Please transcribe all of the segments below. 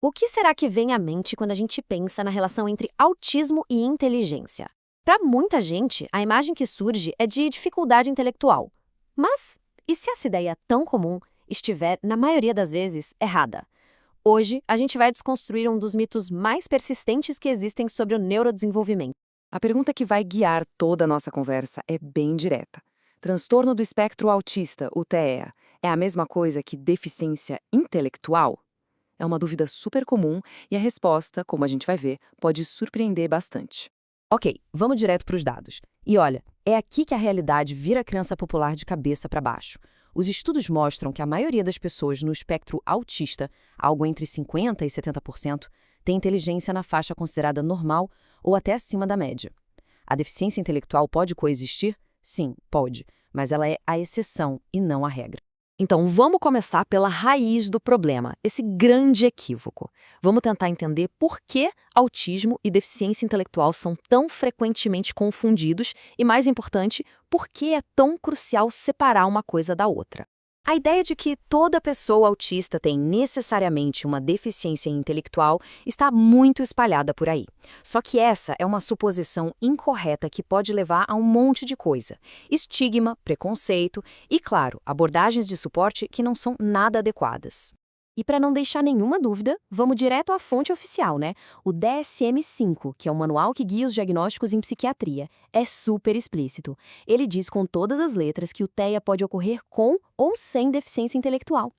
O que será que vem à mente quando a gente pensa na relação entre autismo e inteligência? Para muita gente, a imagem que surge é de dificuldade intelectual. Mas e se essa ideia tão comum estiver, na maioria das vezes, errada? Hoje, a gente vai desconstruir um dos mitos mais persistentes que existem sobre o neurodesenvolvimento. A pergunta que vai guiar toda a nossa conversa é bem direta. Transtorno do espectro autista, o TEA, é a mesma coisa que deficiência intelectual? É uma dúvida super comum e a resposta, como a gente vai ver, pode surpreender bastante. Ok, vamos direto para os dados. E olha, é aqui que a realidade vira a criança popular de cabeça para baixo. Os estudos mostram que a maioria das pessoas no espectro autista, algo entre 50% e 70%, tem inteligência na faixa considerada normal ou até acima da média. A deficiência intelectual pode coexistir? Sim, pode, mas ela é a exceção e não a regra. Então, vamos começar pela raiz do problema, esse grande equívoco. Vamos tentar entender por que autismo e deficiência intelectual são tão frequentemente confundidos e, mais importante, por que é tão crucial separar uma coisa da outra. A ideia de que toda pessoa autista tem necessariamente uma deficiência intelectual está muito espalhada por aí. Só que essa é uma suposição incorreta que pode levar a um monte de coisa: estigma, preconceito e, claro, abordagens de suporte que não são nada adequadas. E para não deixar nenhuma dúvida, vamos direto à fonte oficial, né? O DSM-5, que é o manual que guia os diagnósticos em psiquiatria, é super explícito. Ele diz com todas as letras que o TEA pode ocorrer com ou sem deficiência intelectual.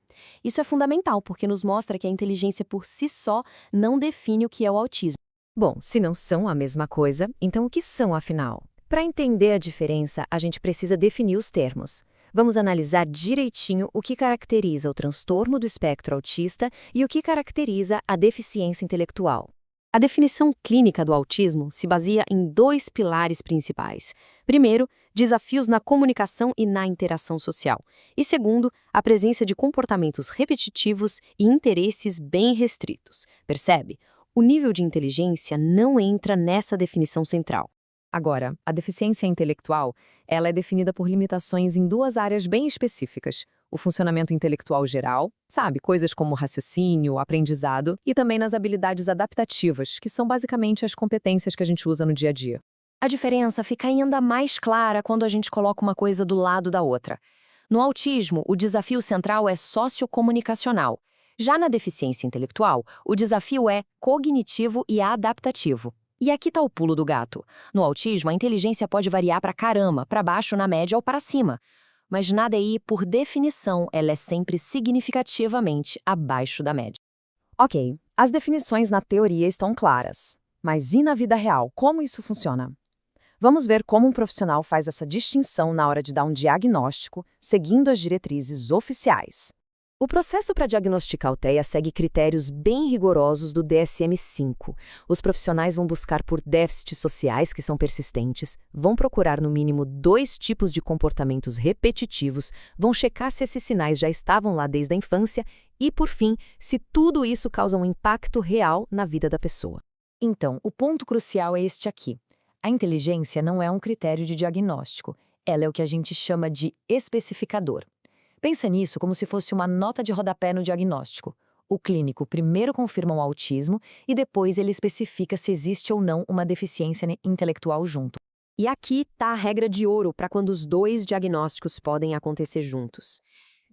Isso é fundamental porque nos mostra que a inteligência por si só não define o que é o autismo. Bom, se não são a mesma coisa, então o que são afinal? Para entender a diferença, a gente precisa definir os termos. Vamos analisar direitinho o que caracteriza o transtorno do espectro autista e o que caracteriza a deficiência intelectual. A definição clínica do autismo se baseia em dois pilares principais. Primeiro, desafios na comunicação e na interação social. E segundo, a presença de comportamentos repetitivos e interesses bem restritos. Percebe? O nível de inteligência não entra nessa definição central. Agora, a deficiência intelectual, ela é definida por limitações em duas áreas bem específicas: o funcionamento intelectual geral, sabe, coisas como raciocínio, aprendizado, e também nas habilidades adaptativas, que são basicamente as competências que a gente usa no dia a dia. A diferença fica ainda mais clara quando a gente coloca uma coisa do lado da outra. No autismo, o desafio central é sociocomunicacional. Já na deficiência intelectual, o desafio é cognitivo e adaptativo. E aqui tá o pulo do gato. No autismo, a inteligência pode variar para caramba, para baixo, na média ou para cima. Mas na DI, por definição, ela é sempre significativamente abaixo da média. Ok, as definições na teoria estão claras. Mas e na vida real, como isso funciona? Vamos ver como um profissional faz essa distinção na hora de dar um diagnóstico, seguindo as diretrizes oficiais. O processo para diagnosticar o TEA segue critérios bem rigorosos do DSM-5. Os profissionais vão buscar por déficits sociais que são persistentes, vão procurar no mínimo 2 tipos de comportamentos repetitivos, vão checar se esses sinais já estavam lá desde a infância e, por fim, se tudo isso causa um impacto real na vida da pessoa. Então, o ponto crucial é este aqui. A inteligência não é um critério de diagnóstico, ela é o que a gente chama de especificador. Pensa nisso como se fosse uma nota de rodapé no diagnóstico. O clínico primeiro confirma o autismo e depois ele especifica se existe ou não uma deficiência intelectual junto. E aqui está a regra de ouro para quando os dois diagnósticos podem acontecer juntos.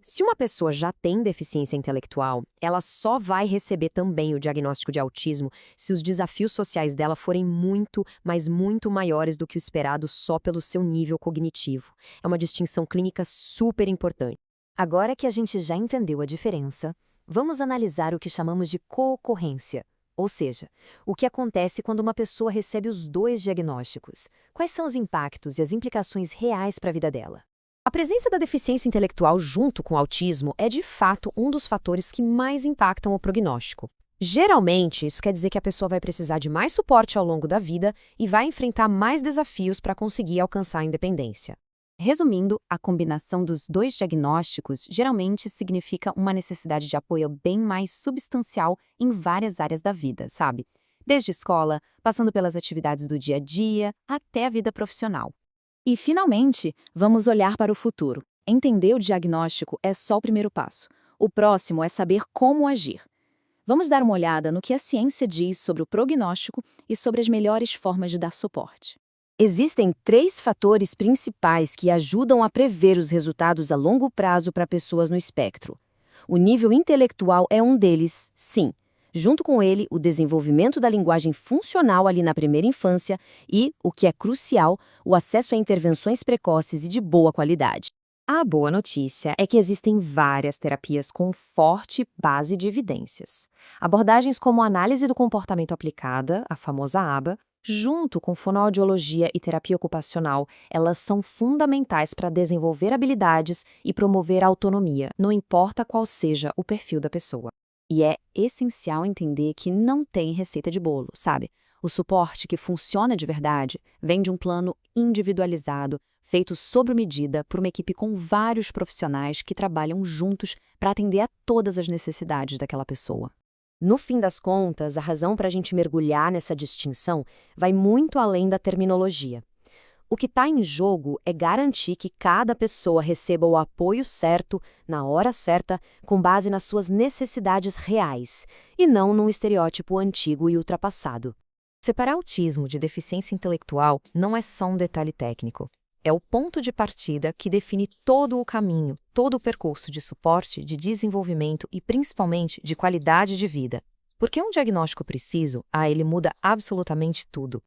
Se uma pessoa já tem deficiência intelectual, ela só vai receber também o diagnóstico de autismo se os desafios sociais dela forem muito, mas muito maiores do que o esperado só pelo seu nível cognitivo. É uma distinção clínica super importante. Agora que a gente já entendeu a diferença, vamos analisar o que chamamos de coocorrência, ou seja, o que acontece quando uma pessoa recebe os dois diagnósticos. Quais são os impactos e as implicações reais para a vida dela? A presença da deficiência intelectual junto com o autismo é, de fato, um dos fatores que mais impactam o prognóstico. Geralmente, isso quer dizer que a pessoa vai precisar de mais suporte ao longo da vida e vai enfrentar mais desafios para conseguir alcançar a independência. Resumindo, a combinação dos dois diagnósticos geralmente significa uma necessidade de apoio bem mais substancial em várias áreas da vida, sabe? Desde escola, passando pelas atividades do dia a dia, até a vida profissional. E, finalmente, vamos olhar para o futuro. Entender o diagnóstico é só o primeiro passo. O próximo é saber como agir. Vamos dar uma olhada no que a ciência diz sobre o prognóstico e sobre as melhores formas de dar suporte. Existem 3 fatores principais que ajudam a prever os resultados a longo prazo para pessoas no espectro. O nível intelectual é um deles, sim. Junto com ele, o desenvolvimento da linguagem funcional ali na primeira infância e, o que é crucial, o acesso a intervenções precoces e de boa qualidade. A boa notícia é que existem várias terapias com forte base de evidências. Abordagens como a análise do comportamento aplicada, a famosa ABA, junto com fonoaudiologia e terapia ocupacional, elas são fundamentais para desenvolver habilidades e promover a autonomia, não importa qual seja o perfil da pessoa. E é essencial entender que não tem receita de bolo, sabe? O suporte que funciona de verdade vem de um plano individualizado, feito sob medida por uma equipe com vários profissionais que trabalham juntos para atender a todas as necessidades daquela pessoa. No fim das contas, a razão para a gente mergulhar nessa distinção vai muito além da terminologia. O que está em jogo é garantir que cada pessoa receba o apoio certo, na hora certa, com base nas suas necessidades reais, e não num estereótipo antigo e ultrapassado. Separar autismo de deficiência intelectual não é só um detalhe técnico. É o ponto de partida que define todo o caminho, todo o percurso de suporte, de desenvolvimento e, principalmente, de qualidade de vida. Porque um diagnóstico preciso, ele muda absolutamente tudo.